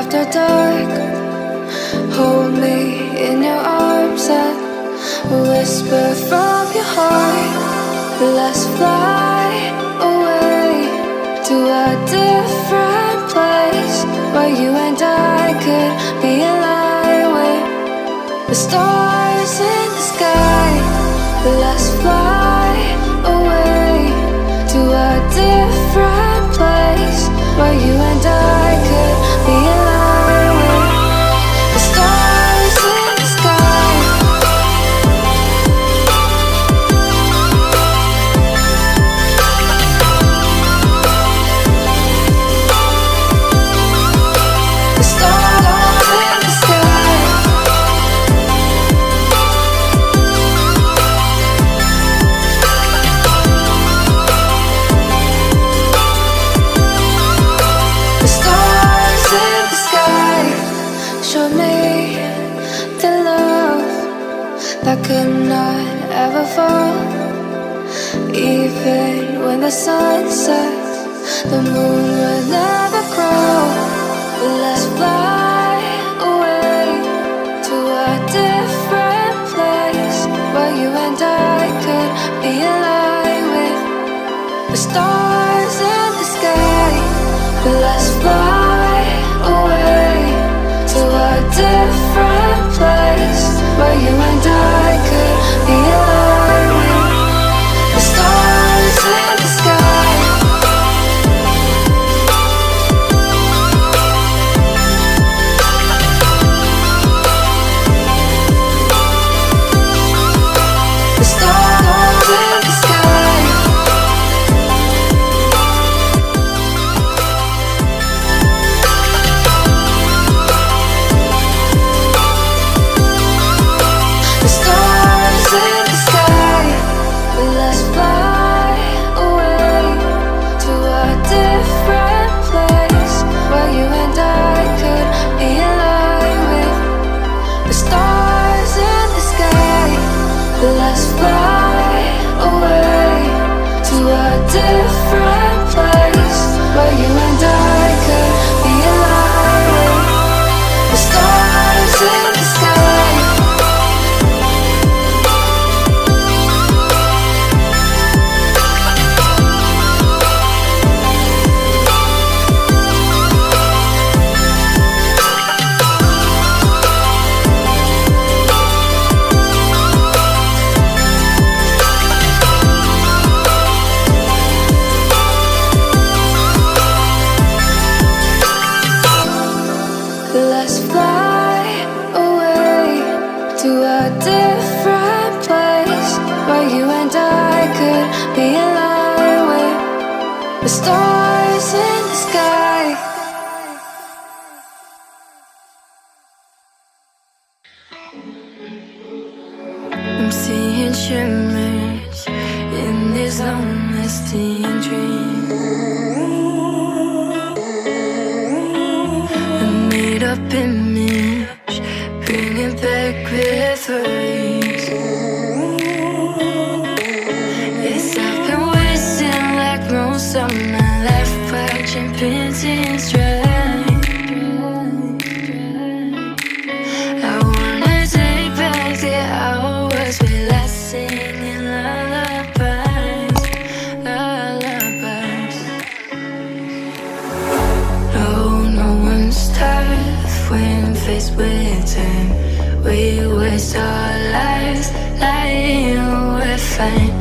after dark. Hold me in your arms and whisper from your heart. Let's fly away to a different place where you and I could be aligned with the stars in the sky. Let's fly away to a different place where you and I could be aligned with the stars in the sky. The stars in the sky. The stars in the sky show me the love that could not ever fall. Even when the sun sets, the moon will never grow. Let's fly away to a different place where you and I could be aligned with the stars in the sky. Let's fly away to a different place where you and I could be aligned with the stars in the sky. The stars in the sky. The stars in the sky. Let's fly away to a different place where you and I could be aligned with the stars in the sky. Let's fly away to a different place where you and I could be aligned with the stars in the sky. Let's fly away to a different place where you and I could be aligned with the stars in the sky. I'm seeing shimmers in these long-lasting dreams. A made-up image, bringing back memories. Yes, I've been wasting like most of my life, watching painting strike. I wanna take back the hours we last singing lullabies, lullabies. No one's tough when faced with time. We waste our lives lying, we're fine.